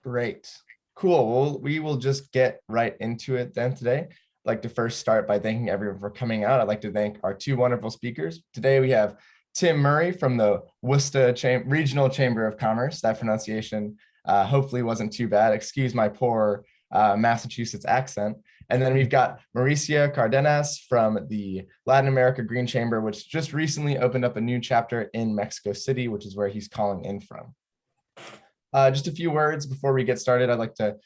Great. Cool. Well, we will just get right into it then today. I'd like to first start by thanking everyone for coming out. I'd like to thank our two wonderful speakers. Today we have Tim Murray from the Worcester Regional Chamber of Commerce. That pronunciation hopefully wasn't too bad. Excuse my poor Massachusetts accent. And then we've got Mauricio Cardenas from the Latin America Green Chamber, which just recently opened up a new chapter in Mexico City, which is where he's calling in from. Just a few words before we get started. I'd like to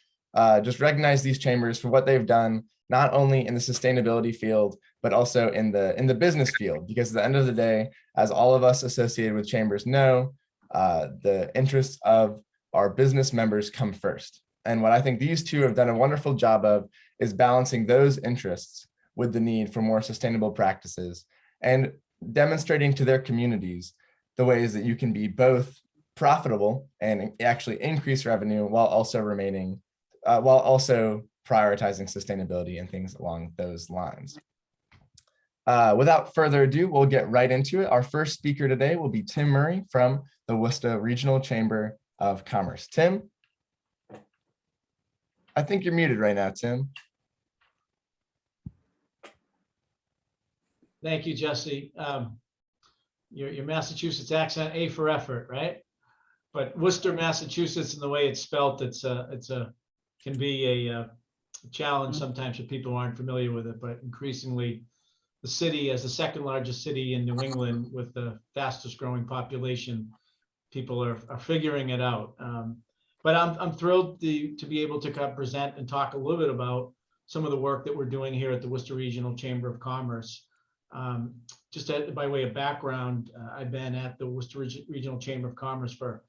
just recognize these chambers for what they've done, not only in the sustainability field, but also in the business field, because at the end of the day, as all of us associated with chambers know, the interests of our business members come first. And what I think these two have done a wonderful job of is balancing those interests with the need for more sustainable practices and demonstrating to their communities the ways that you can be both profitable and actually increase revenue while also remaining, while also prioritizing sustainability and things along those lines. Without further ado, we'll get right into it. Our first speaker today will be Tim Murray from the Worcester Regional Chamber of Commerce. Tim, I think you're muted right now, Tim. Thank you, Jesse. Your Massachusetts accent, A for effort, right? But Worcester, Massachusetts, and the way it's spelt, can be a challenge sometimes for people who aren't familiar with it. But increasingly, the city, as the second largest city in New England with the fastest growing population, people are figuring it out. But I'm thrilled to be able to present and talk a little bit about some of the work that we're doing here at the Worcester Regional Chamber of Commerce. Just by way of background, I've been at the Worcester Regional Chamber of Commerce for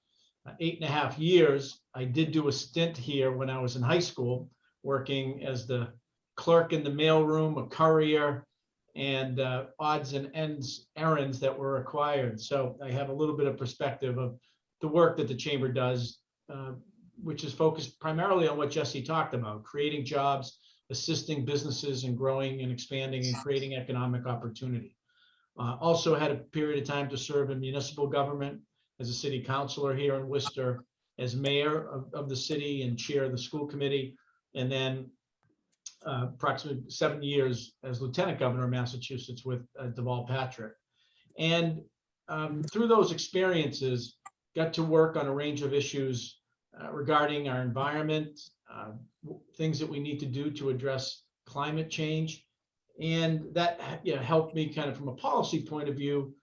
8.5 years. I did do a stint here when I was in high school, working as the clerk in the mailroom, a courier, and odds and ends errands that were required. So I have a little bit of perspective of the work that the chamber does, which is focused primarily on what Jesse talked about, creating jobs, assisting businesses in growing and expanding and creating economic opportunity. Also had a period of time to serve in municipal government as a city councilor here in Worcester, as mayor of the city and chair of the school committee, and then approximately 7 years as lieutenant governor of Massachusetts with Deval Patrick. And through those experiences, got to work on a range of issues regarding our environment, things that we need to do to address climate change. And that helped me kind of from a policy point of view,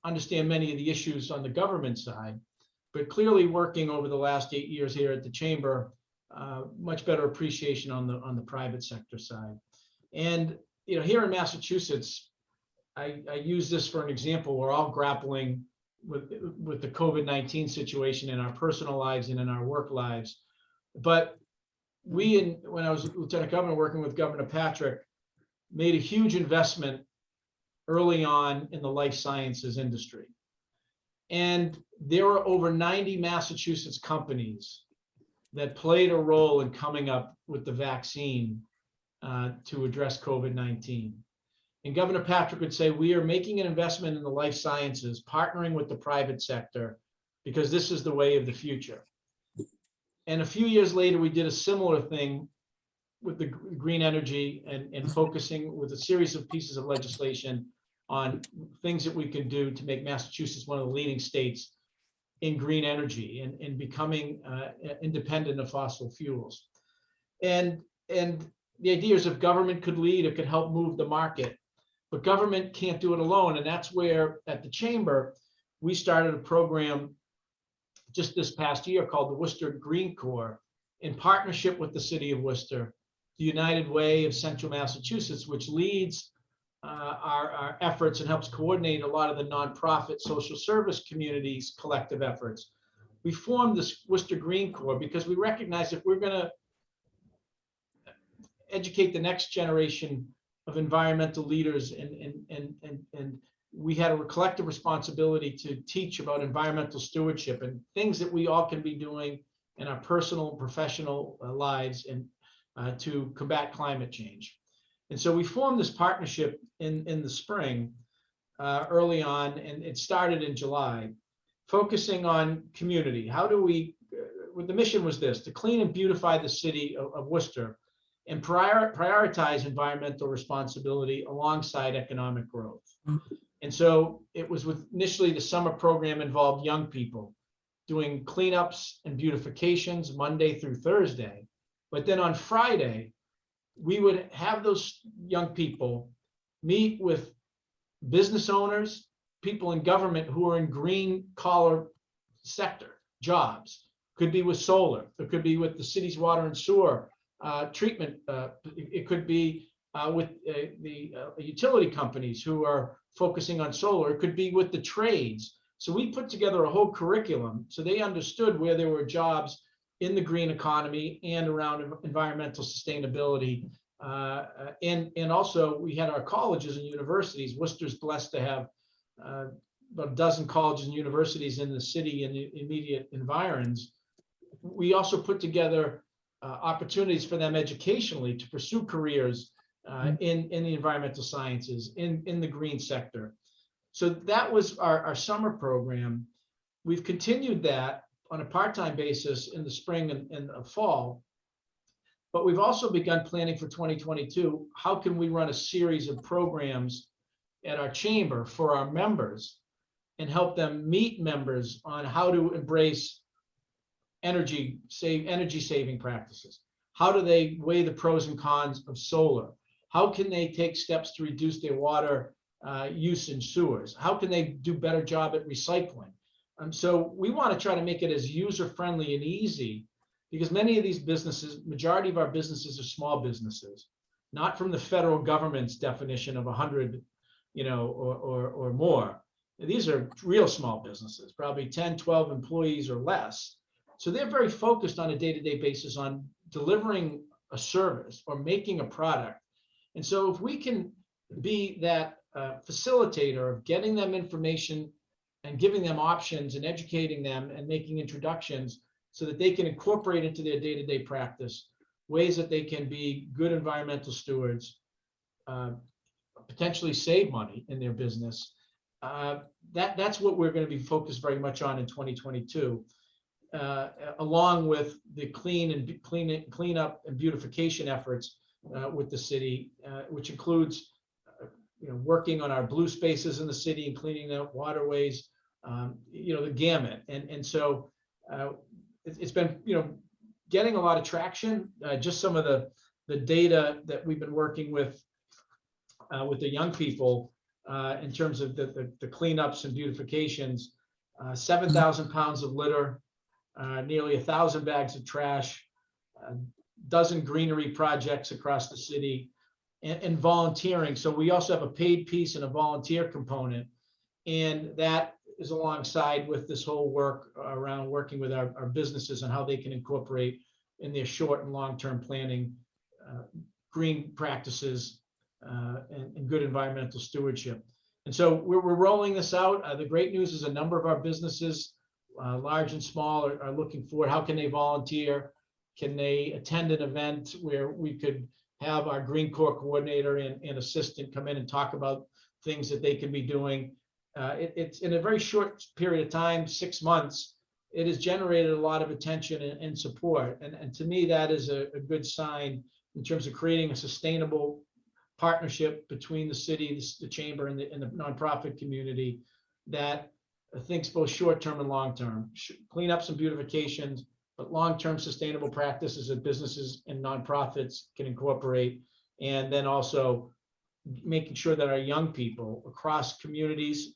understand many of the issues on the government side, but clearly working over the last 8 years here at the chamber, much better appreciation on the private sector side. And here in Massachusetts, I use this for an example. We're all grappling with the COVID-19 situation in our personal lives and in our work lives. But when I was lieutenant governor working with Governor Patrick, made a huge investment early on in the life sciences industry. And there were over 90 Massachusetts companies that played a role in coming up with the vaccine to address COVID-19. And Governor Patrick would say, we are making an investment in the life sciences, partnering with the private sector, because this is the way of the future. And a few years later, we did a similar thing with the green energy and focusing with a series of pieces of legislation on things that we could do to make Massachusetts one of the leading states in green energy and becoming independent of fossil fuels. And the idea is if government could lead, it could help move the market, but government can't do it alone. And that's where at the chamber, we started a program just this past year called the Worcester Green Corps in partnership with the city of Worcester, the United Way of Central Massachusetts, which leads our efforts and helps coordinate a lot of the nonprofit social service communities' collective efforts. We formed this Worcester Green Corps because we recognize if we're going to educate the next generation of environmental leaders and we had a collective responsibility to teach about environmental stewardship and things that we all can be doing in our personal and professional lives and to combat climate change. And so we formed this partnership in the spring early on, and it started in July, focusing on community. How do we the mission was this: to clean and beautify the city of Worcester and prioritize environmental responsibility alongside economic growth. And so it was with initially the summer program involved young people doing cleanups and beautifications Monday through Thursday. But then on Friday, we would have those young people meet with business owners, people in government who are in green collar sector jobs. Could be with solar, it could be with the city's water and sewer treatment. It could be with the utility companies who are focusing on solar. It could be with the trades. So we put together a whole curriculum so they understood where there were jobs in the green economy and around environmental sustainability. And also we had our colleges and universities. Worcester's blessed to have about a dozen colleges and universities in the city and the immediate environs. We also put together opportunities for them educationally to pursue careers in the environmental sciences, in the green sector. So that was our summer program. We've continued that on a part-time basis in the spring and the fall, but we've also begun planning for 2022. How can we run a series of programs at our chamber for our members and help them meet members on how to embrace energy saving practices? How do they weigh the pros and cons of solar? How can they take steps to reduce their water use in sewers? How can they do better job at recycling? So we want to try to make it as user-friendly and easy, because many of these businesses, majority of our businesses are small businesses, not from the federal government's definition of 100, or more. These are real small businesses, probably 10, 12 employees or less. So they're very focused on a day-to-day basis on delivering a service or making a product. And so if we can be that facilitator of getting them information and giving them options and educating them and making introductions so that they can incorporate into their day-to-day practice ways that they can be good environmental stewards, potentially save money in their business. That's what we're going to be focused very much on in 2022, along with the clean up and beautification efforts with the city, which includes working on our blue spaces in the city and cleaning up waterways, the gamut. And so it's been getting a lot of traction. Just some of the data that we've been working with the young people in terms of the cleanups and beautifications, 7,000 pounds of litter, nearly 1,000 bags of trash, a dozen greenery projects across the city, and volunteering. So we also have a paid piece and a volunteer component, and that is alongside with this whole work around working with our businesses and how they can incorporate in their short and long-term planning green practices and good environmental stewardship. And so we're rolling this out. The great news is a number of our businesses, large and small, are looking forward. How can they volunteer? Can they attend an event where we could have our Green Corps coordinator and assistant come in and talk about things that they can be doing? It's in a very short period of time, 6 months, it has generated a lot of attention and support. And to me, that is a good sign in terms of creating a sustainable partnership between the city, the chamber, and the nonprofit community that thinks both short-term and long-term, cleanups and beautifications, but long-term sustainable practices that businesses and nonprofits can incorporate. And then also making sure that our young people across communities,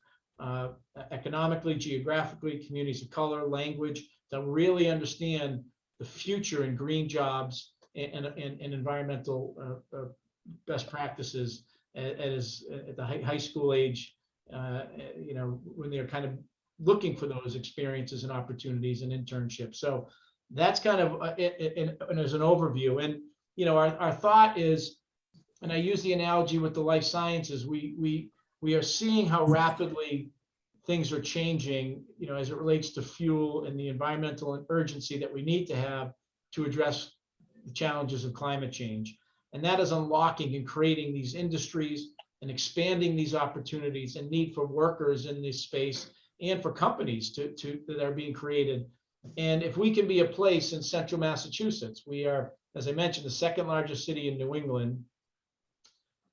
economically, geographically, communities of color, language, that really understand the future in green jobs and environmental best practices at the high school age, when they're kind of looking for those experiences and opportunities and internships. So that's kind of and as an overview. And our thought is, and I use the analogy with the life sciences, we are seeing how rapidly things are changing, as it relates to fuel and the environmental urgency that we need to have to address the challenges of climate change. And that is unlocking and creating these industries and expanding these opportunities and need for workers in this space and for companies that are being created And if we can be a place in central Massachusetts, we are, as I mentioned, the second largest city in New England,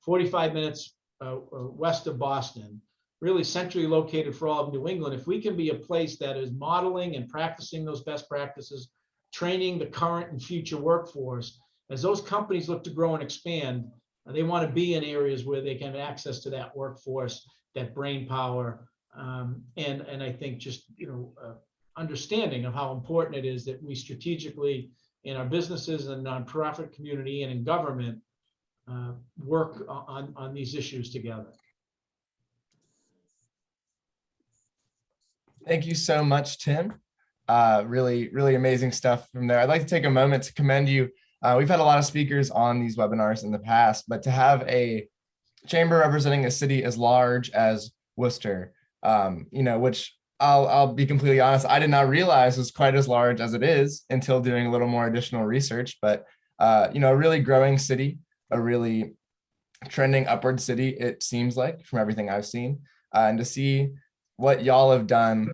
45 minutes west of Boston, really centrally located for all of New England. If we can be a place that is modeling and practicing those best practices, training the current and future workforce, as those companies look to grow and expand, they want to be in areas where they can have access to that workforce, that brain power, and I think just understanding of how important it is that we strategically in our businesses and nonprofit community and in government work on these issues together. Thank you so much, Tim. Really, really amazing stuff from there. I'd like to take a moment to commend you. We've had a lot of speakers on these webinars in the past, but to have a chamber representing a city as large as Worcester, which I'll be completely honest, I did not realize was quite as large as it is until doing a little more additional research. But a really growing city, a really trending upward city, it seems like, from everything I've seen, and to see what y'all have done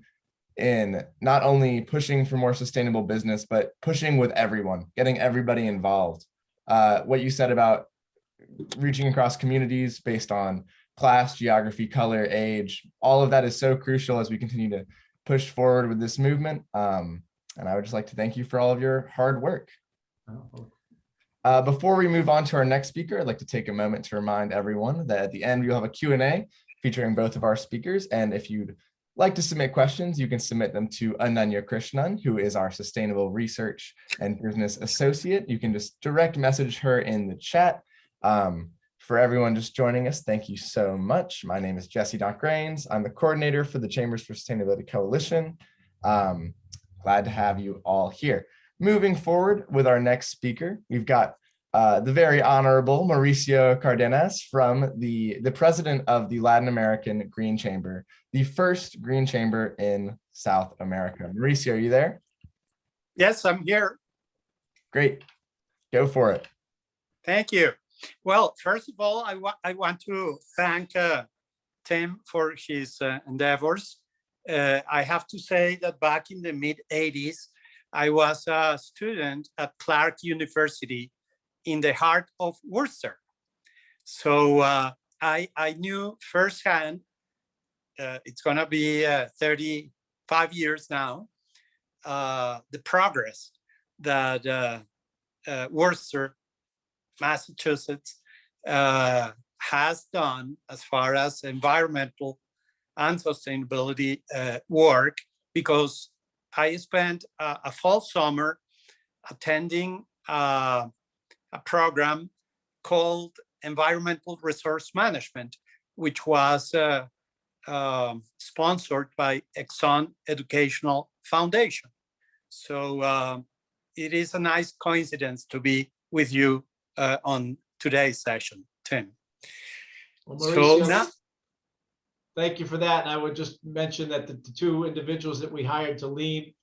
in not only pushing for more sustainable business, but pushing with everyone, getting everybody involved. What you said about reaching across communities based on class, geography, color, age, all of that is so crucial as we continue to push forward with this movement. And I would just like to thank you for all of your hard work. Before we move on to our next speaker, I'd like to take a moment to remind everyone that at the end, we'll have a Q&A featuring both of our speakers. And if you'd like to submit questions, you can submit them to Ananya Krishnan, who is our Sustainable Research and Business Associate. You can just direct message her in the chat. For everyone just joining us, thank you so much. My name is Jesse Donck-rains. I'm the coordinator for the Chambers for Sustainability Coalition. Glad to have you all here. Moving forward with our next speaker, we've got the very honorable Mauricio Cardenas, from the president of the Latin American Green Chamber, the first Green Chamber in South America. Mauricio, are you there? Yes, I'm here. Great, go for it. Thank you. Well, first of all, I want to thank Tim for his endeavors. I have to say that back in the mid-'80s, I was a student at Clark University in the heart of Worcester. So I knew firsthand, it's gonna be 35 years now, the progress that Worcester, Massachusetts has done as far as environmental and sustainability work, because I spent a fall summer attending a program called Environmental Resource Management, which was sponsored by Exxon Educational Foundation. So it is a nice coincidence to be with you on today's session, Tim. Well, Mauricio, thank you for that. And I would just mention that the two individuals that we hired to lead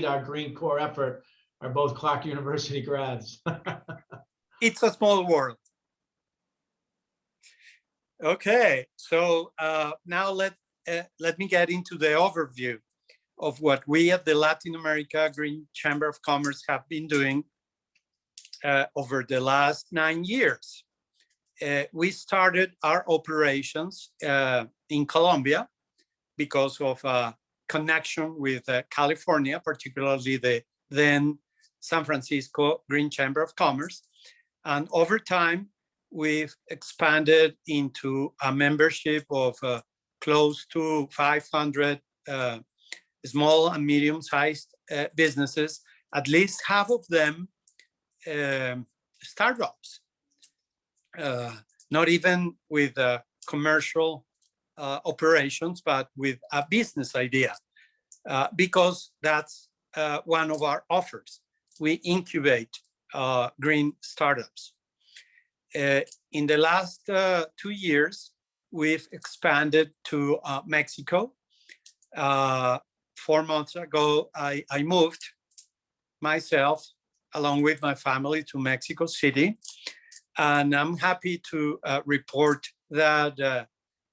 our Green Corps effort are both Clark University grads. It's a small world. Okay, so now let me get into the overview of what we at the Latin America Green Chamber of Commerce have been doing over the last 9 years. We started our operations in Colombia because of a connection with California, particularly the then San Francisco Green Chamber of Commerce. And over time, we've expanded into a membership of close to 500 small and medium-sized businesses, at least half of them startups, not even with commercial operations, but with a business idea, because that's one of our offers. We incubate green startups. In the last 2 years, we've expanded to Mexico. 4 months ago, I moved myself along with my family to Mexico City. And I'm happy to report that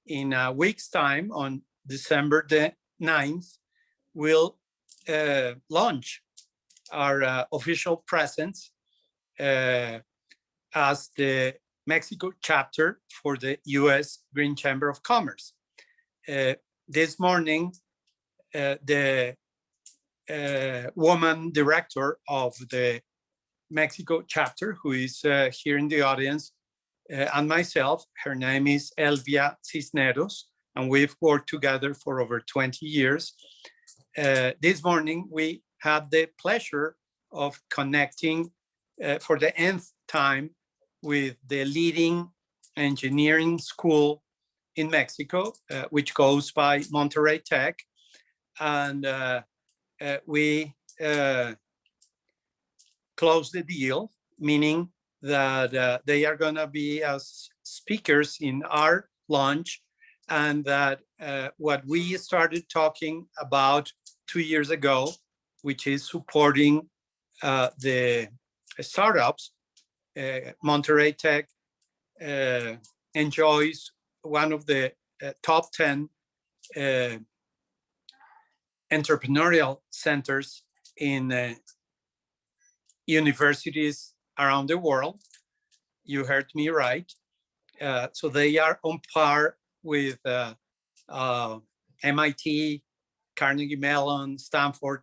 in a week's time, on December the 9th, we'll launch our official presence as the Mexico chapter for the U.S. Green Chamber of Commerce. This morning, the woman director of the Mexico chapter, who is here in the audience, and myself, her name is Elvia Cisneros, and we've worked together for over 20 years. This morning, we had the pleasure of connecting for the nth time with the leading engineering school in Mexico, which goes by Monterrey Tech. And we closed the deal, meaning that they are going to be as speakers in our launch, and that what we started talking about 2 years ago, which is supporting the startups, Monterrey Tech enjoys one of the top 10 entrepreneurial centers in universities around the world. You heard me right. So they are on par with MIT, Carnegie Mellon, Stanford,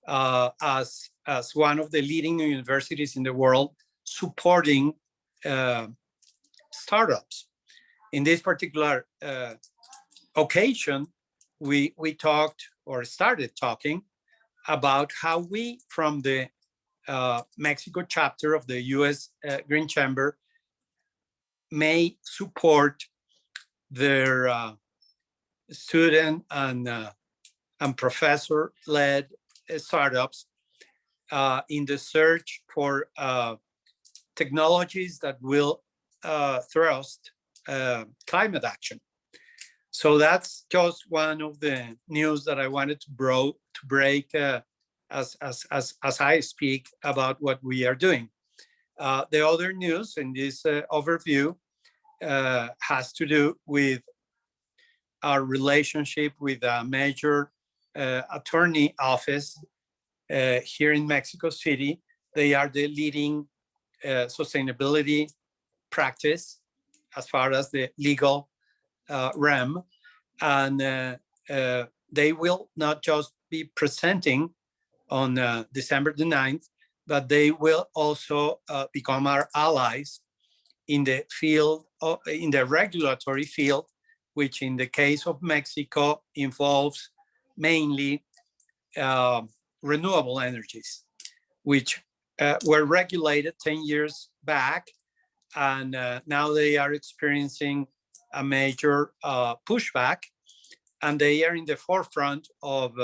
as one of the leading universities in the world supporting startups. In this particular occasion, we talked or started talking about how we, from the Mexico chapter of the U.S. Green Chamber, may support their student and professor-led startups in the search for technologies that will thrust climate action. So that's just one of the news that I wanted to break as I speak about what we are doing. The other news in this overview has to do with our relationship with a major attorney office here in Mexico City. They are the leading sustainability practice as far as the legal realm, and they will not just be presenting on December the 9th, but they will also become our allies in the field in the regulatory field, which in the case of Mexico involves mainly renewable energies, which were regulated 10 years back, and now they are experiencing a major pushback, and they are in the forefront of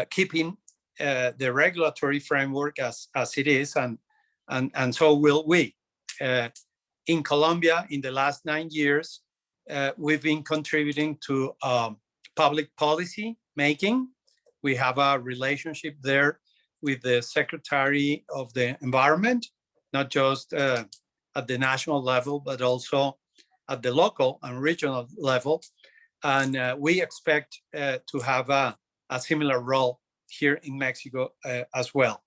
keeping the regulatory framework as it is, and so will we. In Colombia, in the last 9 years, we've been contributing to public policy making. We have a relationship there with the Secretary of the Environment, not just at the national level, but also at the local and regional level. And we expect to have a similar role here in Mexico as well.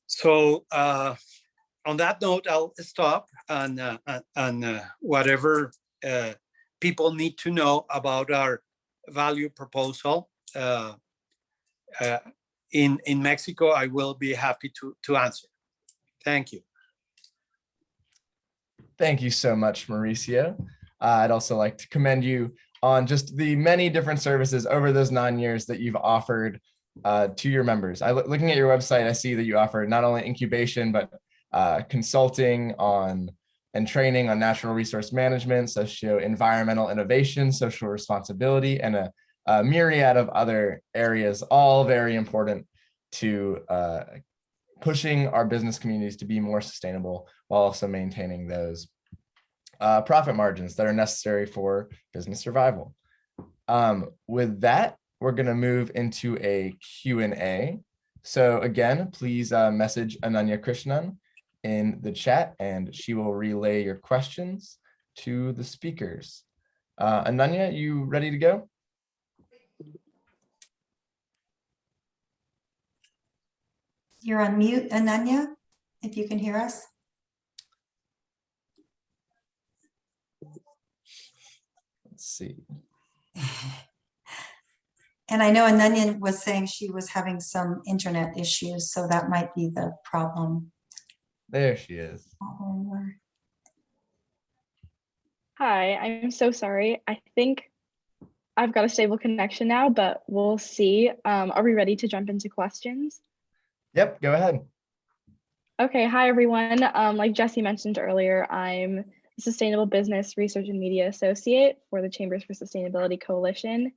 So on that note, I'll stop, and whatever people need to know about our value proposal in Mexico, I will be happy to answer. Thank you. Thank you so much, Mauricio. I'd also like to commend you on just the many different services over those 9 years that you've offered to your members. Looking at your website, I see that you offer not only incubation, but consulting on and training on natural resource management, socio-environmental innovation, social responsibility, and a myriad of other areas, all very important to pushing our business communities to be more sustainable while also maintaining those profit margins that are necessary for business survival. With that, we're going to move into a Q&A. So again, please message Ananya Krishnan in the chat, and she will relay your questions to the speakers. Ananya, you ready to go? You're on mute, Ananya, if you can hear us. Let's see. And I know Ananya was saying she was having some internet issues, so that might be the problem. There she is. Hi, I'm so sorry. I think I've got a stable connection now, but we'll see. Are we ready to jump into questions? Yep, go ahead. Okay, hi everyone. Like Jesse mentioned earlier, I'm a Sustainable Business Research and Media Associate for the Chambers for Sustainability Coalition.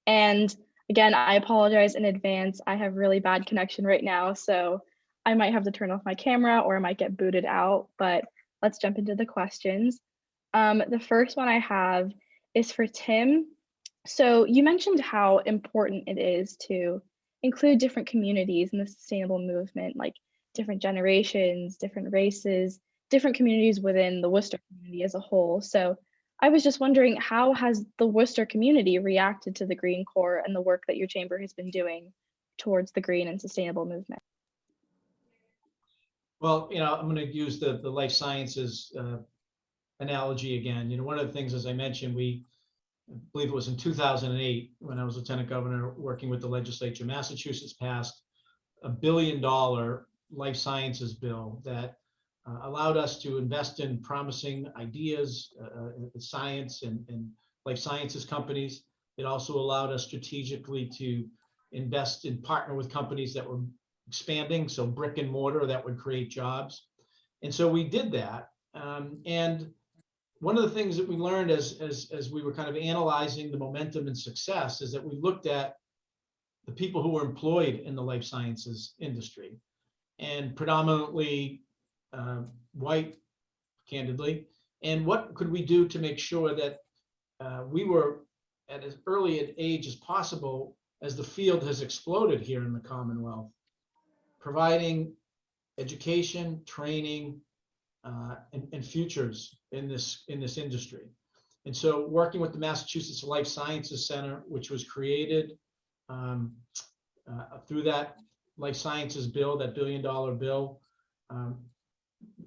And again, I apologize in advance. I have really bad connection right now, so I might have to turn off my camera or I might get booted out, but let's jump into the questions. The first one I have is for Tim. So you mentioned how important it is to include different communities in the sustainable movement, like different generations, different races, different communities within the Worcester community as a whole. So I was just wondering, how has the Worcester community reacted to the Green Corps and the work that your chamber has been doing towards the green and sustainable movement? Well, I'm going to use the life sciences analogy again. One of the things, as I mentioned, I believe it was in 2008 when I was lieutenant governor working with the legislature, Massachusetts passed $1 billion life sciences bill that allowed us to invest in promising ideas, science and life sciences companies. It also allowed us strategically to invest and partner with companies that were expanding, so brick and mortar that would create jobs. And so we did that. And one of the things that we learned as we were kind of analyzing the momentum and success is that we looked at the people who were employed in the life sciences industry, and predominantly white, candidly. And what could we do to make sure that we were at as early an age as possible, as the field has exploded here in the Commonwealth, providing education, training, and futures in this industry. And so working with the Massachusetts Life Sciences Center, which was created through that life sciences bill, that $1 billion bill,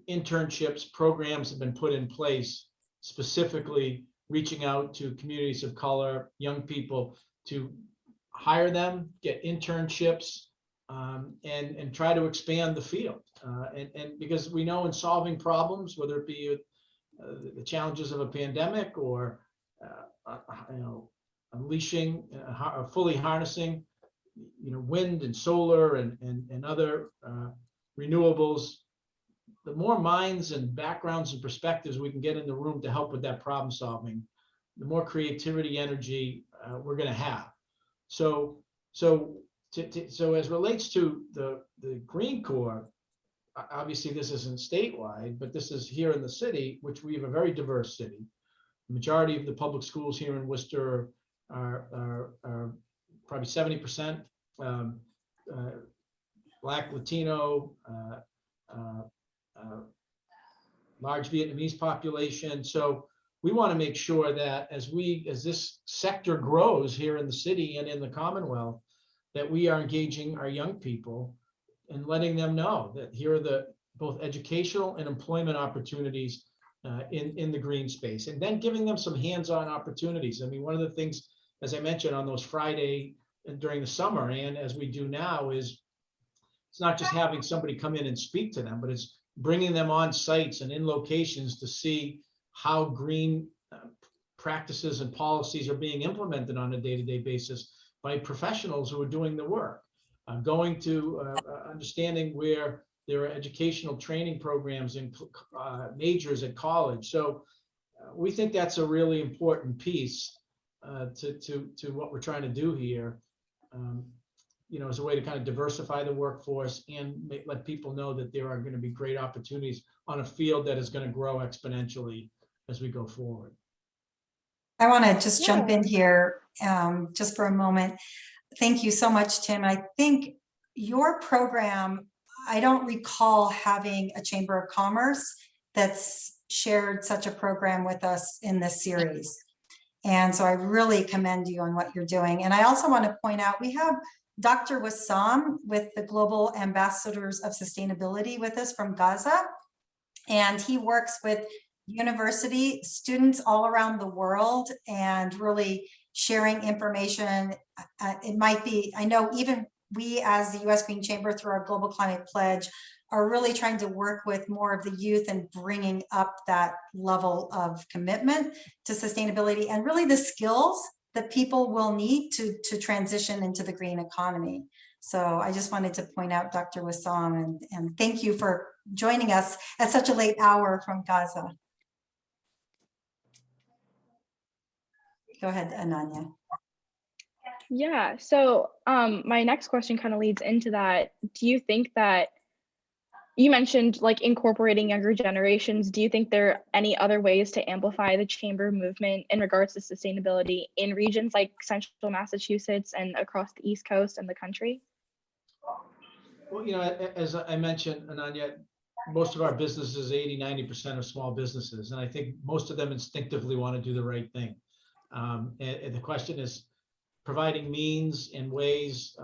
internships, programs have been put in place, specifically reaching out to communities of color, young people, to hire them, get internships, and try to expand the field. And because we know in solving problems, whether it be the challenges of a pandemic or unleashing, fully harnessing, wind and solar and other renewables, the more minds and backgrounds and perspectives we can get in the room to help with that problem solving, the more creativity, energy we're going to have. So as relates to the Green Corps, obviously this isn't statewide, but this is here in the city, which we have a very diverse city. The majority of the public schools here in Worcester are probably 70% Black, Latino, large Vietnamese population. So we want to make sure that as this sector grows here in the city and in the Commonwealth, that we are engaging our young people and letting them know that here are the both educational and employment opportunities in the green space, and then giving them some hands-on opportunities. I mean, one of the things, as I mentioned, on those Friday during the summer, and as we do now, is it's not just having somebody come in and speak to them, but it's bringing them on sites and in locations to see how green practices and policies are being implemented on a day-to-day basis by professionals who are doing the work, going to understanding where there are educational training programs and majors at college. So we think that's a really important piece to what we're trying to do here, as a way to kind of diversify the workforce and let people know that there are going to be great opportunities on a field that is going to grow exponentially as we go forward. I want to just jump in here just for a moment. Thank you so much, Tim. I think your program, I don't recall having a Chamber of Commerce that's shared such a program with us in this series. And so I really commend you on what you're doing. And I also want to point out, we have Dr. Wassam with the Global Ambassadors of Sustainability with us from Gaza. And he works with university students all around the world and really sharing information. It might be, I know even we as the US Green Chamber through our Global Climate Pledge are really trying to work with more of the youth and bringing up that level of commitment to sustainability and really the skills that people will need to transition into the green economy. So I just wanted to point out Dr. Wassam and thank you for joining us at such a late hour from Gaza. Go ahead, Ananya. Yeah, so my next question kind of leads into that. Do you think that you mentioned like incorporating younger generations? Do you think there are any other ways to amplify the chamber movement in regards to sustainability in regions like central Massachusetts and across the East Coast and the country? Well, you know, as I mentioned, Ananya, most of our businesses, 80–90% are small businesses. And I think most of them instinctively want to do the right thing. And the question is providing means and ways.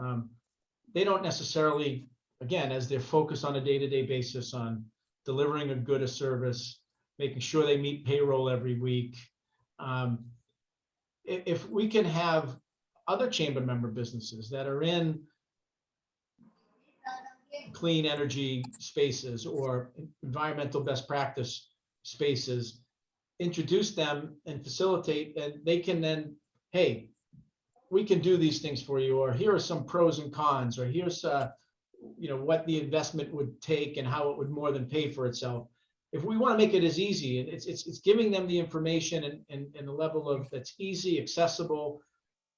They don't necessarily, again, as they're focused on a day-to-day basis on delivering a good a service, making sure they meet payroll every week. If we can have other chamber member businesses that are in clean energy spaces or environmental best practice spaces, introduce them and facilitate, and they can then, hey, we can do these things for you, or here are some pros and cons, or here's you know, what the investment would take and how it would more than pay for itself. If we want to make it as easy, and it's giving them the information and the level of that's easy, accessible,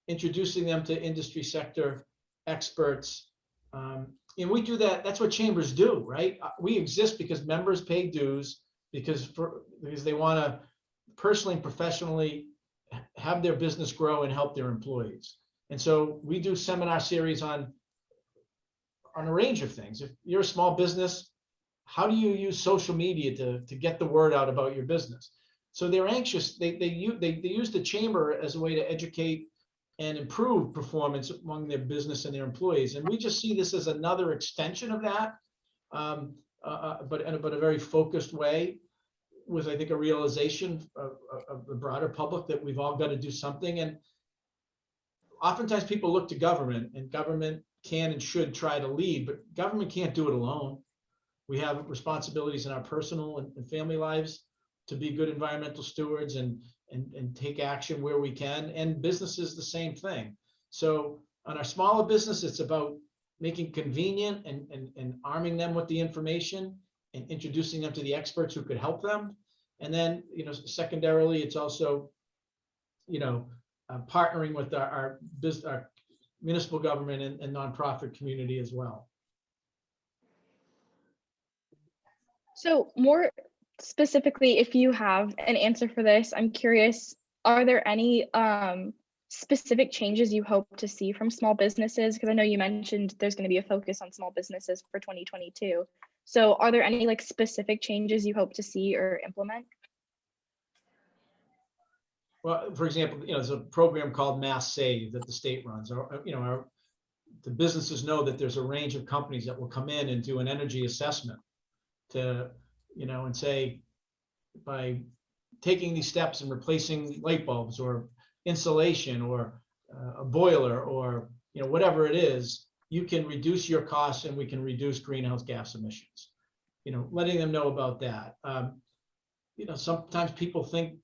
introducing them to industry sector experts. And we do that. That's what chambers do, right? We exist because members pay dues because they want to personally and professionally have their business grow and help their employees. And so we do seminar series on a range of things. If you're a small business, how do you use social media to get the word out about your business? So they're anxious. They use the chamber as a way to educate and improve performance among their business and their employees. And we just see this as another extension of that, but a very focused way, with, I think, a realization of the broader public that we've all got to do something. And oftentimes people look to government, and government can and should try to lead, but government can't do it alone. We have responsibilities in our personal and family lives to be good environmental stewards and take action where we can, and businesses the same thing. So on our smaller business, it's about making convenient and arming them with the information and introducing them to the experts who could help them. And then, you know, secondarily, it's also, you know, partnering with our municipal government and nonprofit community as well. So more specifically, if you have an answer for this, I'm curious, are there any specific changes you hope to see from small businesses? Because I know you mentioned there's going to be a focus on small businesses for 2022. So are there any like specific changes you hope to see or implement? Well, for example, you know, there's a program called Mass Save that the state runs. You know, the businesses know that there's a range of companies that will come in and do an energy assessment to, you know, and say, by taking these steps and replacing light bulbs or insulation or a boiler or, you know, whatever it is, you can reduce your costs and we can reduce greenhouse gas emissions. You know, letting them know about that. You know, sometimes people think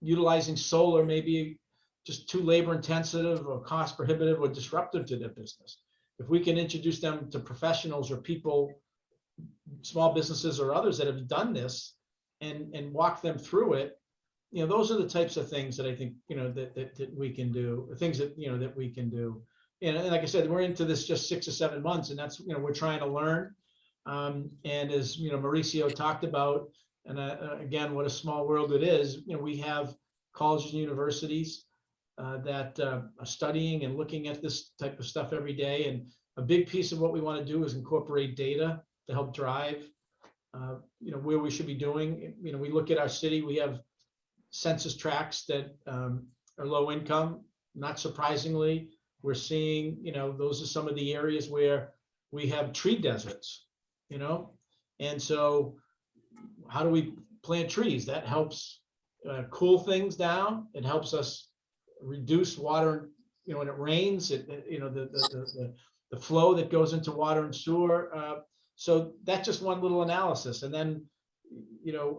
utilizing solar may be just too labor intensive or cost prohibitive or disruptive to their business. If we can introduce them to professionals or people, small businesses or others that have done this and walk them through it, you know, those are the types of things that I think, you know, that we can do, things that, you know, that we can do. And like I said, we're into this just 6 or 7 months, and that's, you know, we're trying to learn. And as, you know, Mauricio talked about, and again, what a small world it is, you know, we have colleges and universities that are studying and looking at this type of stuff every day. And a big piece of what we want to do is incorporate data to help drive, you know, where we should be doing. You know, we look at our city, we have census tracts that are low income, not surprisingly, We're seeing, those are some of the areas where we have tree deserts, and so how do we plant trees? That helps cool things down. It helps us reduce water, when it rains, the flow that goes into water and sewer. So that's just one little analysis. And then,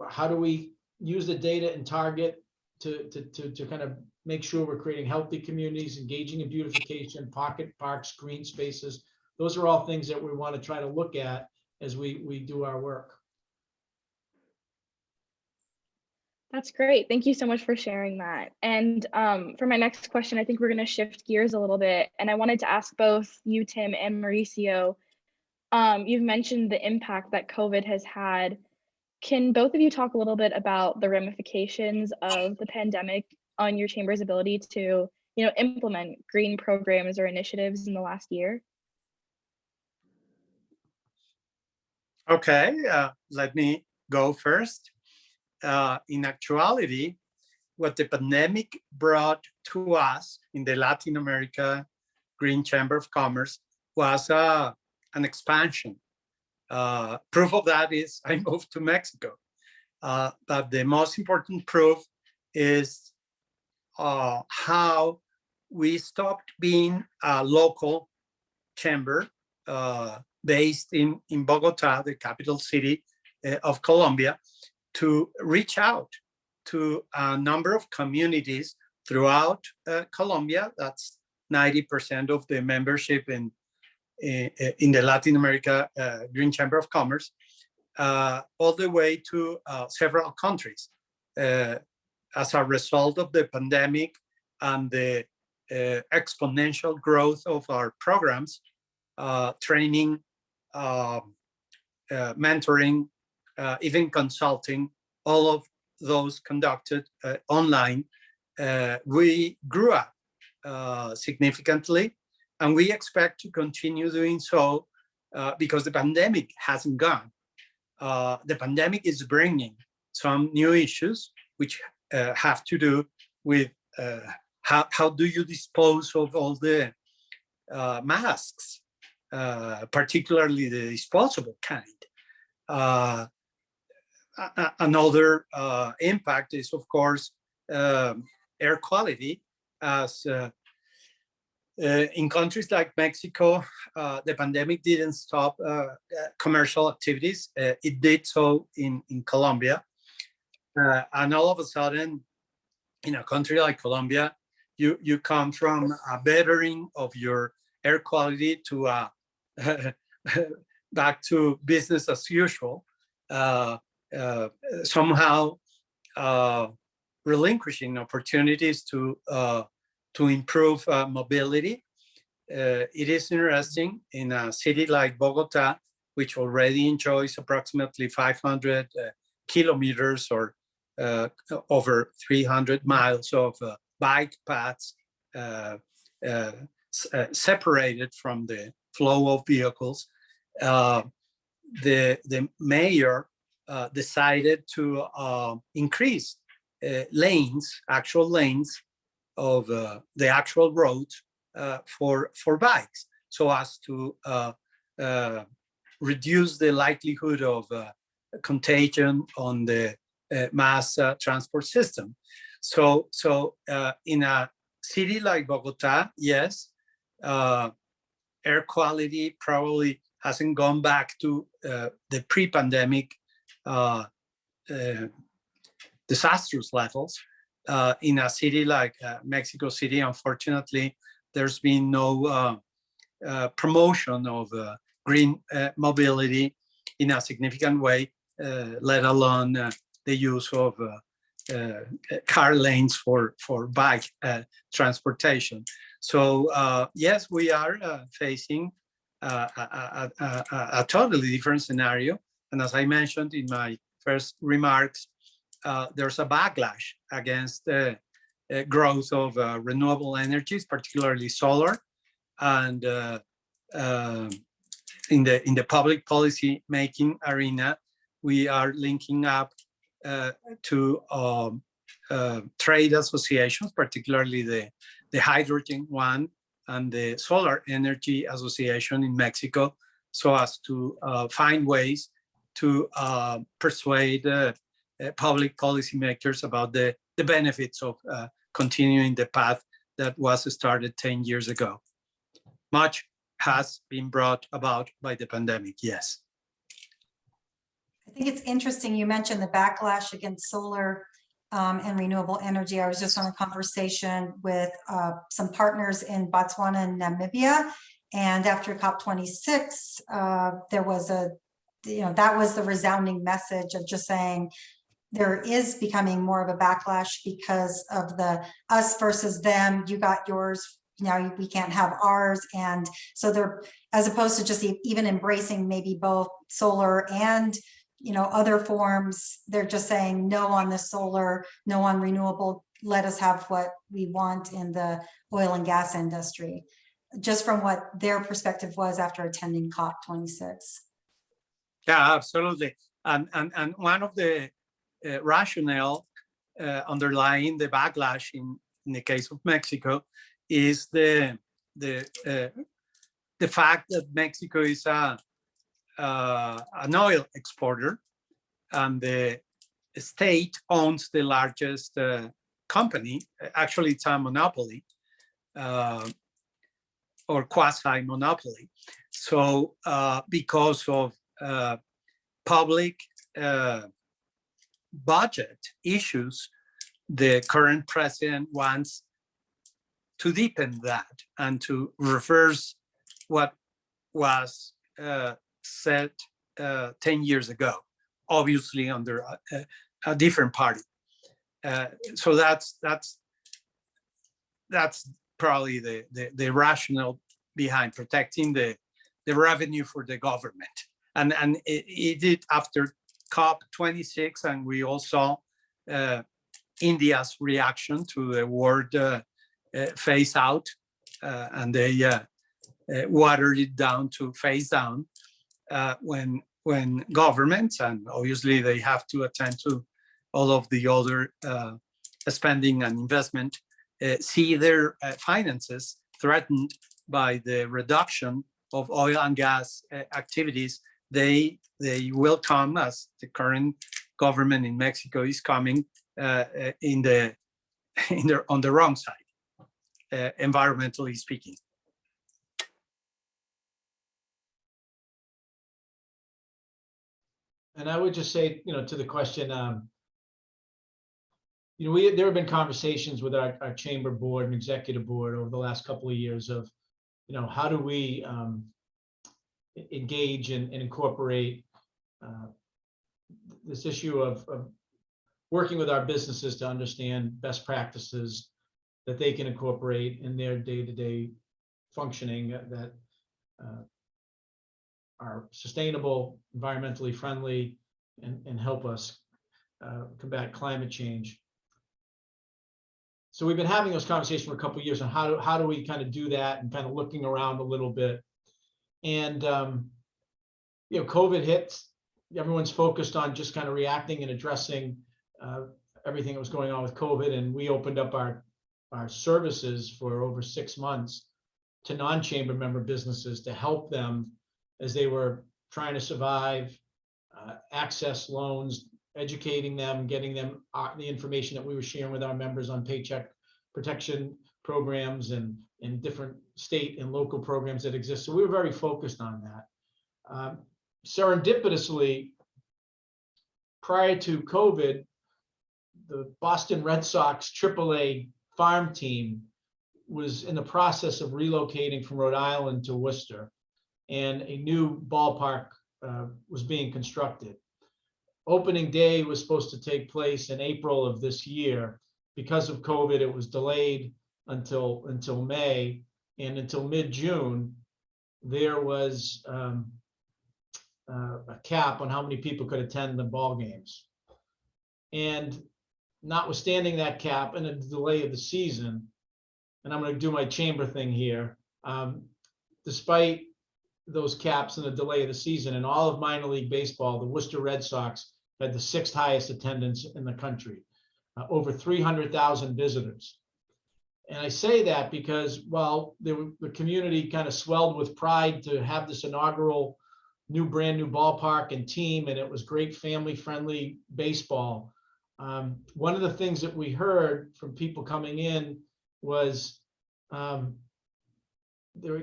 how do we use the data and target to kind of make sure we're creating healthy communities, engaging in beautification, pocket parks, green spaces. Those are all things that we want to try to look at as we do our work. That's great. Thank you so much for sharing that. And for my next question, I think we're going to shift gears a little bit. And I wanted to ask both you, Tim, and Mauricio, you've mentioned the impact that COVID has had. Can both of you talk a little bit about the ramifications of the pandemic on your chamber's ability to, implement green programs or initiatives in the last year? Okay, let me go first. In actuality, what the pandemic brought to us in the Latin America Green Chamber of Commerce was an expansion. Proof of that is I moved to Mexico. But the most important proof is how we stopped being a local chamber based in Bogota, the capital city of Colombia, to reach out to a number of communities throughout Colombia. That's 90% of the membership in the Latin America Green Chamber of Commerce, all the way to several countries. As a result of the pandemic and the exponential growth of our programs, training, mentoring, even consulting, all of those conducted online, we grew up significantly, and we expect to continue doing so because the pandemic hasn't gone. The pandemic is bringing some new issues which have to do with how do you dispose of all the masks, particularly the disposable kind. Another impact is, of course, air quality. As in countries like Mexico, the pandemic didn't stop commercial activities. It did so in Colombia. And all of a sudden, in a country like Colombia, you come from a bettering of your air quality to back to business as usual. Somehow relinquishing opportunities to improve mobility. It is interesting in a city like Bogota, which already enjoys approximately 500 kilometers or over 300 miles of bike paths separated from the flow of vehicles. The mayor decided to increase actual lanes of the actual roads for bikes, so as to reduce the likelihood of contagion on the mass transport system. So in a city like Bogota, yes, air quality probably hasn't gone back to the pre-pandemic disastrous levels. In a city like Mexico City, unfortunately, there's been no promotion of green mobility in a significant way, let alone the use of car lanes for bike transportation. So yes, we are facing a totally different scenario. And as I mentioned in my first remarks, there's a backlash against the growth of renewable energies, particularly solar, and in the public policy making arena, we are linking up to trade associations, particularly the hydrogen one, and the Solar Energy Association in Mexico, so as to find ways to persuade public policymakers about the benefits of continuing the path that was started 10 years ago. Much has been brought about by the pandemic, yes. I think it's interesting you mentioned the backlash against solar and renewable energy. I was just on a conversation with some partners in Botswana and Namibia, and after COP26, there was that was the resounding message of just saying there is becoming more of a backlash because of the us versus them. You got yours, now we can't have ours. And so they're, as opposed to just even embracing maybe both solar and other forms, they're just saying no on the solar, no on renewable, let us have what we want in the oil and gas industry, just from what their perspective was after attending COP26. Yeah, absolutely. And one of the rationale underlying the backlash in the case of Mexico is the fact that Mexico is an oil exporter, and the state owns the largest company. Actually, it's a monopoly or quasi-monopoly. So because of public budget issues, the current president wants to deepen that and to reverse what was said 10 years ago, obviously under a different party. So that's probably the rationale behind protecting the revenue for the government. And it did after COP26, and we all saw India's reaction to the word phase out, and they watered it down to phase down when governments, and obviously they have to attend to all of the other spending and investment, see their finances threatened by the reduction of oil and gas activities. They will come, as the current government in Mexico is coming, on the wrong side, environmentally speaking. And I would just say, to the question, there have been conversations with our chamber board and executive board over the last couple of years of, how do we engage and incorporate this issue of working with our businesses to understand best practices that they can incorporate in their day-to-day functioning that are sustainable, environmentally friendly, and help us combat climate change. So we've been having those conversations for a couple of years on how do we kind of do that, and kind of looking around a little bit. And COVID hits, everyone's focused on just kind of reacting and addressing everything that was going on with COVID. And we opened up our services for over 6 months to non-chamber member businesses to help them as they were trying to survive, access loans, educating them, getting them the information that we were sharing with our members on paycheck protection programs and different state and local programs that exist. So we were very focused on that. Serendipitously, prior to COVID, the Boston Red Sox AAA farm team was in the process of relocating from Rhode Island to Worcester, and a new ballpark was being constructed. Opening day was supposed to take place in April of this year. Because of COVID, it was delayed until May, and until mid-June, there was a cap on how many people could attend the ball games. And notwithstanding that cap and a delay of the season, and I'm going to do my chamber thing here, despite those caps and the delay of the season, in all of minor league baseball, the Worcester Red Sox had the 6th highest attendance in the country, over 300,000 visitors. And I say that because, well, the community kind of swelled with pride to have this inaugural brand new ballpark and team, and it was great family friendly baseball. One of the things that we heard from people coming in was they were,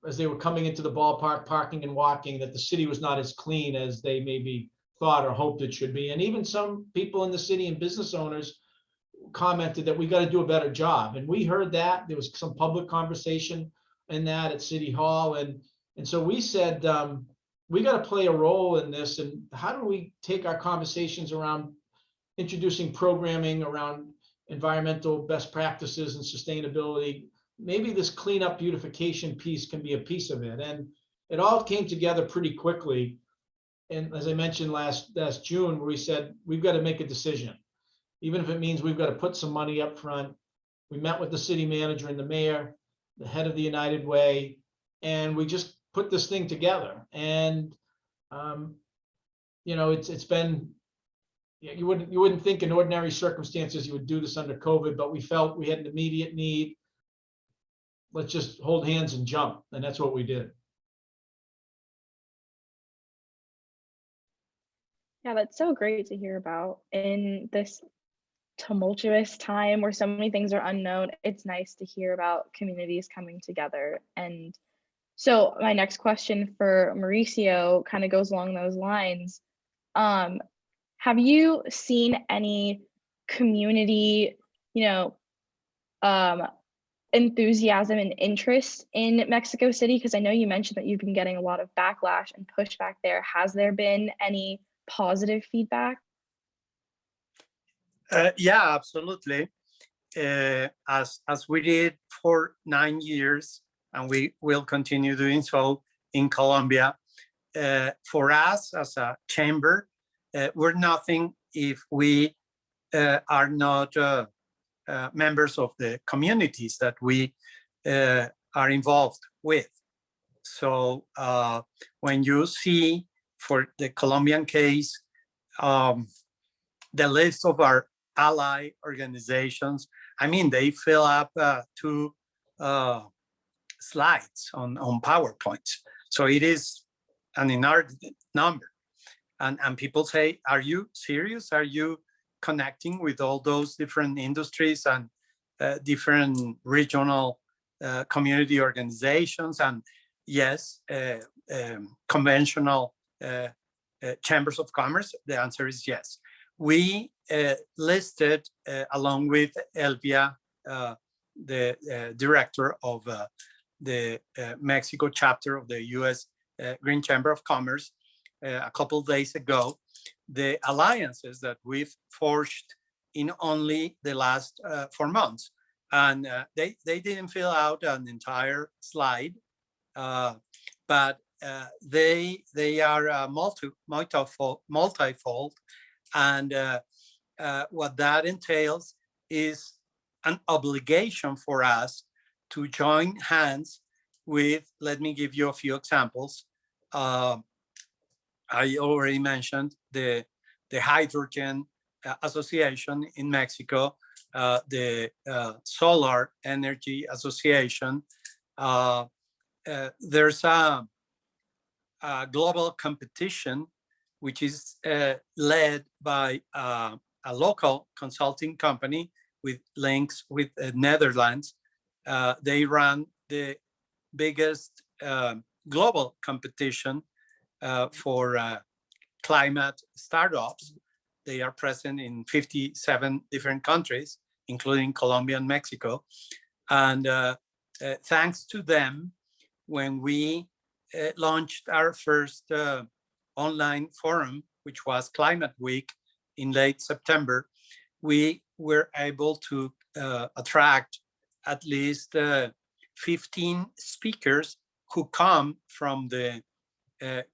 as they were coming into the ballpark, parking and walking, that the city was not as clean as they maybe thought or hoped it should be. And even some people in the city and business owners commented that we got to do a better job. And we heard that. There was some public conversation in that at City Hall. And so we said, we got to play a role in this. And how do we take our conversations around introducing programming around environmental best practices and sustainability? Maybe this cleanup beautification piece can be a piece of it. And it all came together pretty quickly. And as I mentioned last June, where we said, we've got to make a decision, even if it means we've got to put some money up front. We met with the city manager and the mayor, the head of the United Way, and we just put this thing together. And it's been, you wouldn't think in ordinary circumstances you would do this under COVID, but we felt we had an immediate need. Let's just hold hands and jump, and that's what we did. Yeah, that's so great to hear about in this tumultuous time where so many things are unknown. It's nice to hear about communities coming together. And so my next question for Mauricio kind of goes along those lines. Have you seen any community, enthusiasm and interest in Mexico City? Because I know you mentioned that you've been getting a lot of backlash and pushback there. Has there been any positive feedback? Yeah, absolutely. As we did for 9 years, and we will continue doing so in Colombia. For us as a chamber, we're nothing if we are not members of the communities that we are involved with. So when you see, for the Colombian case, the list of our ally organizations, I mean, they fill up 2 slides on PowerPoints. So it is an inordinate number. And people say, are you serious? Are you connecting with all those different industries and different regional community organizations? And yes, conventional chambers of commerce? The answer is yes. We listed, along with Elvia, the director of the Mexico chapter of the U.S. Green Chamber of Commerce, a couple of days ago, the alliances that we've forged in only the last 4 months. And they didn't fill out an entire slide, but they are multifold. And what that entails is an obligation for us to join hands with, let me give you a few examples. I already mentioned the Hydrogen Association in Mexico, the Solar Energy Association. There's a global competition which is led by a local consulting company with links with Netherlands. They run the biggest global competition for climate startups. They are present in 57 different countries, including Colombia and Mexico. And thanks to them, when we launched our first online forum, which was Climate Week in late September, we were able to attract at least 15 speakers who come from the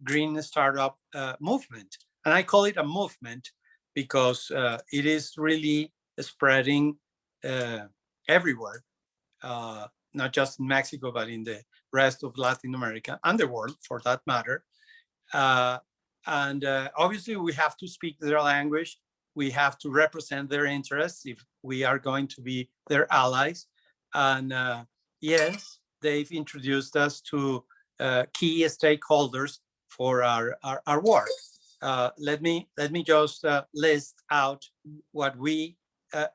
green startup movement. And I call it a movement because it is really spreading everywhere, not just in Mexico, but in the rest of Latin America and the world, for that matter. And obviously, we have to speak their language. We have to represent their interests if we are going to be their allies. And yes, they've introduced us to key stakeholders for our work. Let me just list out what we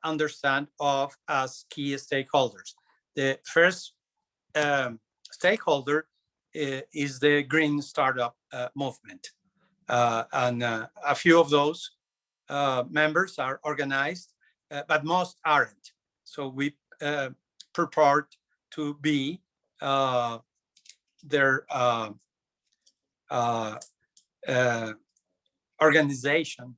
understand of as key stakeholders. The first stakeholder is the green startup movement. And a few of those members are organized, but most aren't. So we purport to be their organization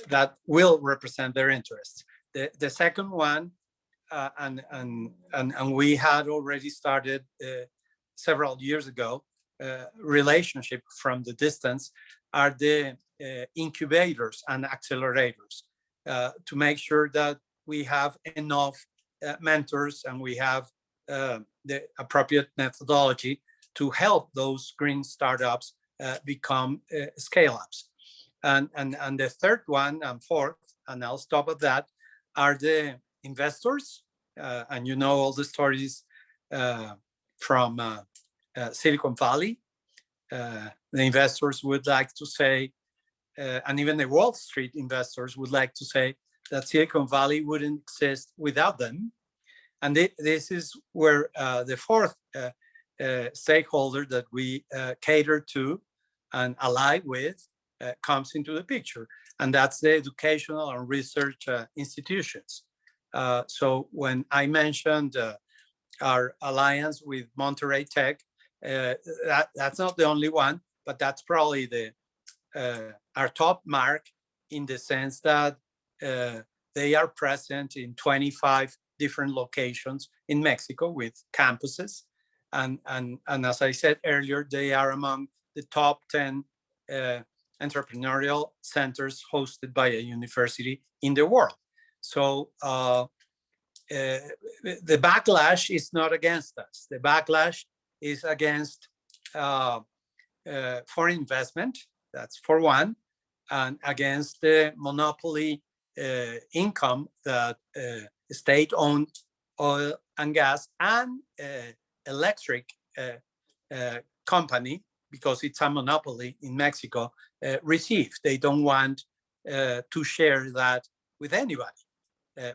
that will represent their interests. The second one, and we had already started several years ago, relationship from the distance, are the incubators and accelerators, to make sure that we have enough mentors and we have the appropriate methodology to help those green startups become scale-ups. And the third one and fourth, and I'll stop at that, are the investors. And you know all the stories from Silicon Valley. The investors would like to say, and even the Wall Street investors would like to say, that Silicon Valley wouldn't exist without them. And this is where the fourth stakeholder that we cater to and ally with comes into the picture, and that's the educational and research institutions. So when I mentioned our alliance with Monterey Tech, that's not the only one, but that's probably our top mark, in the sense that they are present in 25 different locations in Mexico with campuses. And as I said earlier, they are among the top 10 entrepreneurial centers hosted by a university in the world. So the backlash is not against us. The backlash is against foreign investment, that's for one, and against the monopoly income that state-owned oil and gas and electric company, because it's a monopoly in Mexico, receive. They don't want to share that with anybody,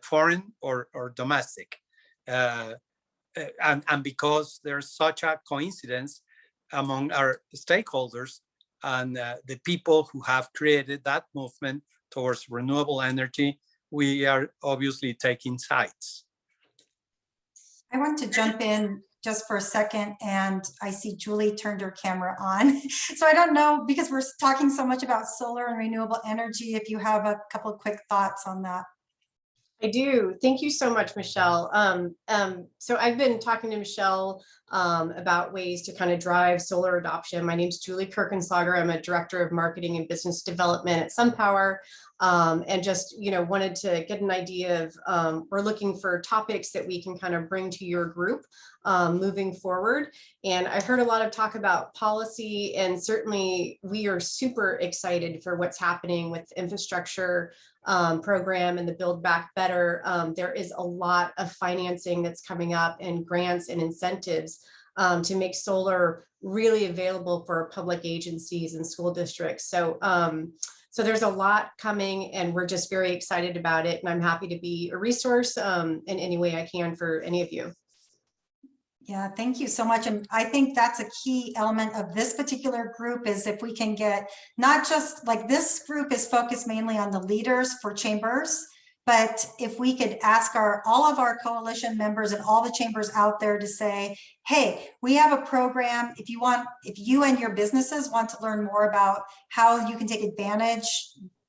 foreign or domestic. And because there's such a coincidence among our stakeholders and the people who have created that movement towards renewable energy, we are obviously taking sides. I want to jump in just for a second, and I see Julie turned her camera on. So I don't know, because we're talking so much about solar and renewable energy, if you have a couple of quick thoughts on that. I do. Thank you so much, Michelle. So I've been talking to Michelle about ways to kind of drive solar adoption. My name is Julie Kirkenslager. I'm a director of marketing and business development at SunPower. And just, wanted to get an idea of, we're looking for topics that we can kind of bring to your group moving forward. And I heard a lot of talk about policy, and certainly we are super excited for what's happening with the infrastructure program and the Build Back Better. There is a lot of financing that's coming up, and grants and incentives to make solar really available for public agencies and school districts. So there's a lot coming, and we're just very excited about it. And I'm happy to be a resource in any way I can for any of you. Yeah, thank you so much. And I think that's a key element of this particular group, is if we can get, not just like, this group is focused mainly on the leaders for chambers, but if we could ask all of our coalition members and all the chambers out there to say, hey, we have a program. If you and your businesses want to learn more about how you can take advantage,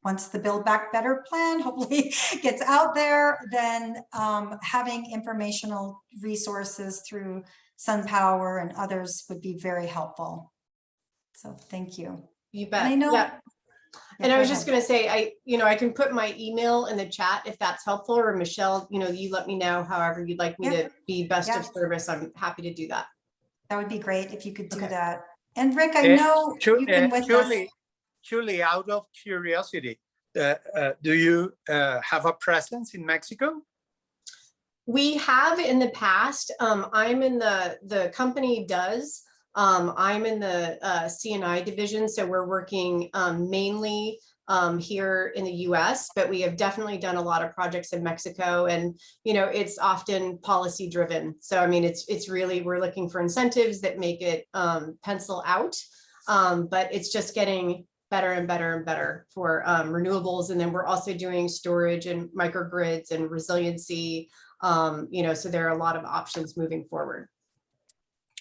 once the Build Back Better plan hopefully gets out there, then having informational resources through SunPower and others would be very helpful. So thank you. You bet. And I know, yeah. And I was just going to say, I can put my email in the chat if that's helpful, or Michelle, you let me know however you'd like me to be best of service. I'm happy to do that. That would be great if you could do that. And Rick, I know you've been with us. Julie, out of curiosity, do you have a presence in Mexico? We have in the past. I'm in the company does. I'm in the C&I division, so we're working mainly here in the US, but we have definitely done a lot of projects in Mexico, and it's often policy driven. So I mean, it's really, we're looking for incentives that make it pencil out, but it's just getting better and better and better for renewables. And then we're also doing storage and microgrids and resiliency. So there are a lot of options moving forward.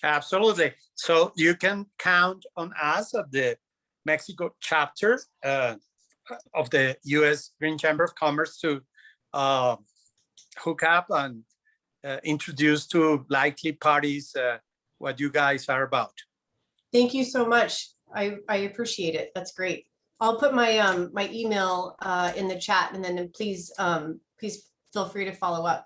Absolutely. So you can count on us at the Mexico chapter of the U.S. Green Chamber of Commerce to hook up and introduce to likely parties what you guys are about. Thank you so much. I appreciate it. That's great. I'll put my my email in the chat, and then please feel free to follow up.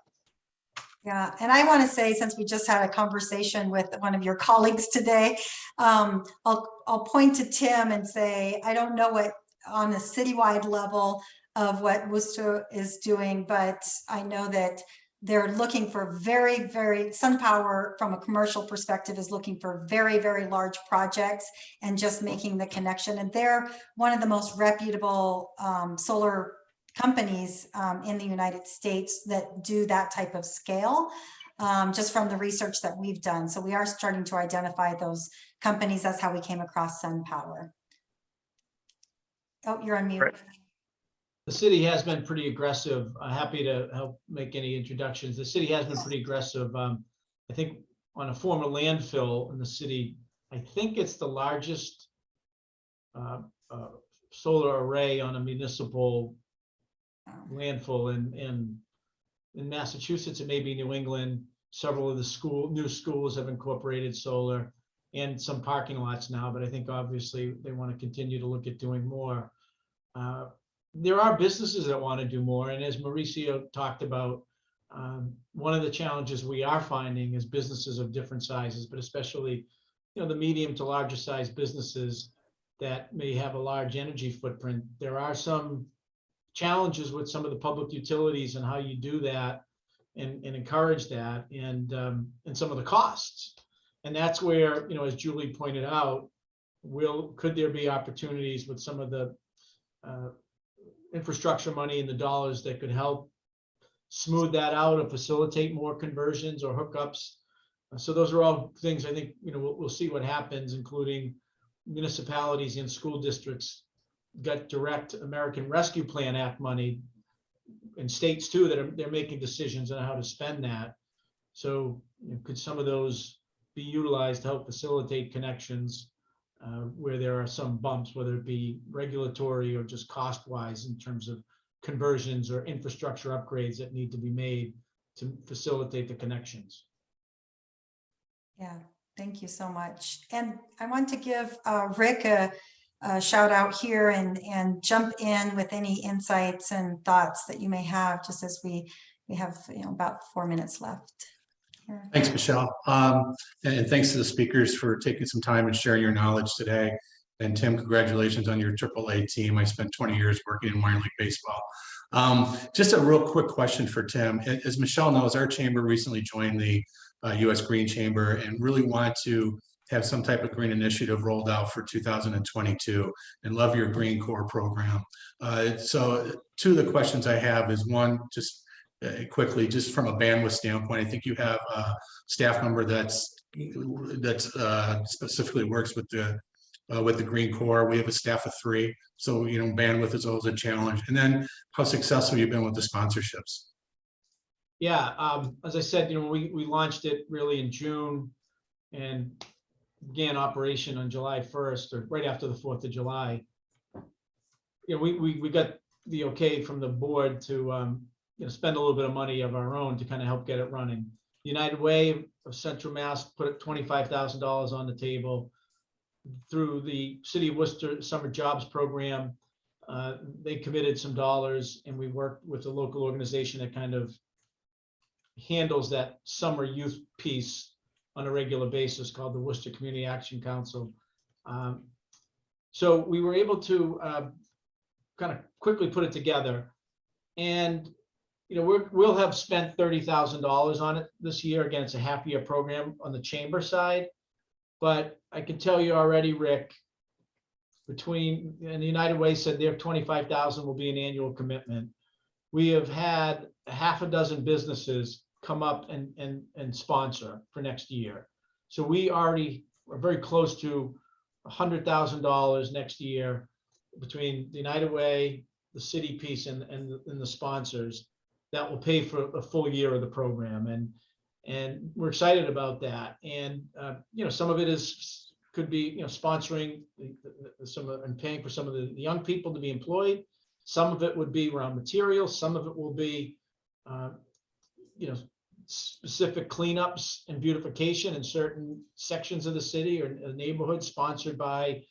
Yeah, and I want to say, since we just had a conversation with one of your colleagues today, I'll point to Tim and say, I don't know what on a citywide level of what Worcester is doing, but I know that they're looking for very, SunPower from a commercial perspective is looking for very, very large projects and just making the connection. And they're one of the most reputable solar companies in the United States that do that type of scale, just from the research that we've done. So we are starting to identify those companies. That's how we came across SunPower. Oh, you're on mute. Right. The city has been pretty aggressive. Happy to help make any introductions. The city has been pretty aggressive. I think on a former landfill in the city, I think it's the largest solar array on a municipal landfill in Massachusetts and maybe New England. Several of the new schools have incorporated solar, and some parking lots now, but I think obviously they want to continue to look at doing more. There are businesses that want to do more, and as Mauricio talked about, one of the challenges we are finding is businesses of different sizes, but especially the medium to larger size businesses that may have a large energy footprint. There are some challenges with some of the public utilities and how you do that and encourage that, and some of the costs. And that's where, as Julie pointed out, could there be opportunities with some of the infrastructure money and the dollars that could help smooth that out or facilitate more conversions or hookups? So those are all things I think, we'll see what happens, including municipalities and school districts got direct American Rescue Plan Act money, and states too, that they're making decisions on how to spend that. So could some of those be utilized to help facilitate connections where there are some bumps, whether it be regulatory or just cost-wise in terms of conversions or infrastructure upgrades that need to be made to facilitate the connections? Yeah, thank you so much. And I want to give Rick a shout out here and jump in with any insights and thoughts that you may have, just as we have about 4 minutes left. Here. Thanks, Michelle. And thanks to the speakers for taking some time and sharing your knowledge today. And Tim, congratulations on your AAA team. I spent 20 years working in minor league baseball. Just a real quick question for Tim. As Michelle knows, our chamber recently joined the U.S. Green Chamber and really want to have some type of green initiative rolled out for 2022, and love your Green Corps program. So two of the questions I have is, one, just quickly, just from a bandwidth standpoint, I think you have a staff member that's specifically works with the Green Corps. We have a staff of 3, so bandwidth is always a challenge. And then how successful you've been with the sponsorships. Yeah, as I said, we launched it really in June and began operation on July 1st, or right after the 4th of July. We got the okay from the board to spend a little bit of money of our own to kind of help get it running. United Way of Central Mass put $25,000 on the table through the City of Worcester Summer Jobs Program. They committed some dollars, and we worked with a local organization that kind of handles that summer youth piece on a regular basis, called the Worcester Community Action Council. So we were able to kind of quickly put it together. And you know, we'll have spent $30,000 on it this year. Again, it's a half year program on the chamber side. But I can tell you already, Rick, and the United Way said their 25,000 will be an annual commitment. We have had a half a dozen businesses come up and sponsor for next year. So we already are very close to $100,000 next year between the United Way, the city piece, and the sponsors that will pay for a full year of the program. And we're excited about that. And you know, some of it could be, you know, sponsoring some and paying for some of the young people to be employed. Some of it would be around materials. Some of it will be, you know, specific cleanups and beautification in certain sections of the city or a neighborhood, sponsored by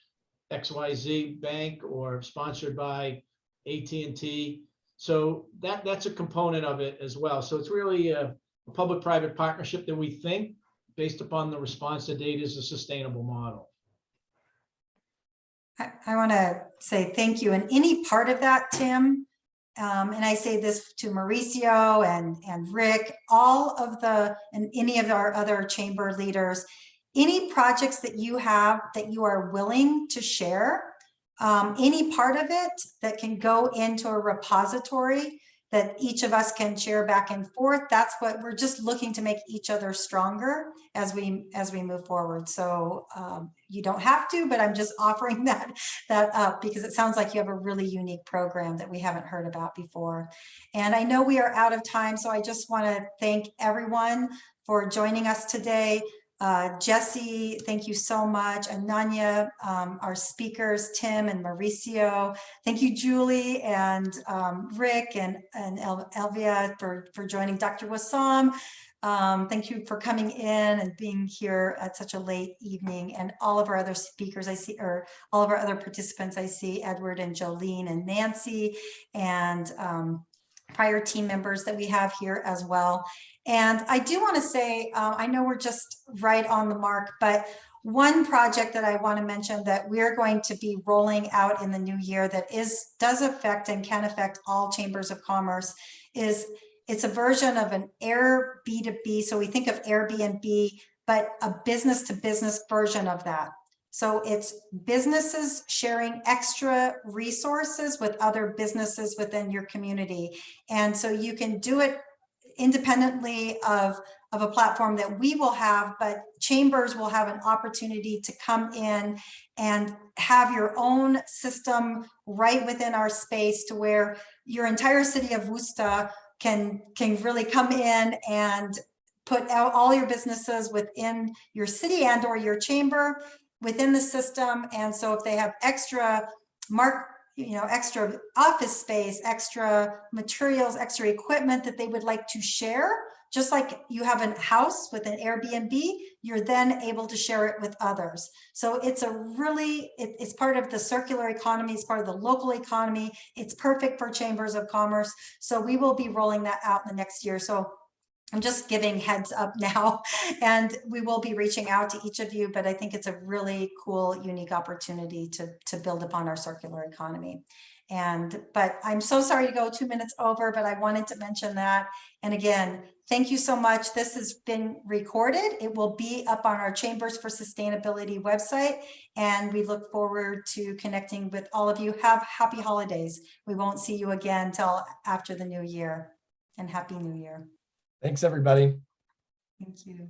XYZ Bank or sponsored by AT&T. So that's a component of it as well. So it's really a public-private partnership that we think, based upon the response to date, is a sustainable model. I want to say thank you. And any part of that, Tim, and I say this to Mauricio and Rick, and any of our other chamber leaders, any projects that you have that you are willing to share, any part of it that can go into a repository that each of us can share back and forth. That's what we're just looking to make each other stronger as we move forward. So you don't have to, but I'm just offering that up because it sounds like you have a really unique program that we haven't heard about before. And I know we are out of time, so I just want to thank everyone for joining us today. Jesse, thank you so much. Ananya, our speakers, Tim and Mauricio. Thank you, Julie and Rick and Elvia for joining. Dr. Wassam, thank you for coming in and being here at such a late evening. And all of our other speakers I see, or all of our other participants I see, Edward and Jolene and Nancy, and prior team members that we have here as well. And I do want to say, I know we're just right on the mark, but one project that I want to mention that we're going to be rolling out in the new year that does affect and can affect all chambers of commerce is it's a version of an Airbnb. So we think of Airbnb, but a business to business version of that. So it's businesses sharing extra resources with other businesses within your community. And so you can do it independently of a platform that we will have, but chambers will have an opportunity to come in and have your own system right within our space, to where your entire city of Worcester can really come in and put out all your businesses within your city and or your chamber within the system. And so if they have extra extra office space, extra materials, extra equipment that they would like to share, just like you have a house with an Airbnb, you're then able to share it with others. So it's it's part of the circular economy, it's part of the local economy. It's perfect for chambers of commerce. So we will be rolling that out in the next year. So I'm just giving heads up now, and we will be reaching out to each of you, but I think it's a really cool, unique opportunity to build upon our circular economy. But I'm so sorry to go 2 minutes over, but I wanted to mention that. And again, thank you so much. This has been recorded. It will be up on our Chambers for Sustainability website, and we look forward to connecting with all of you. Have happy holidays. We won't see you again till after the new year, and happy new year. Thanks, everybody. Thank you.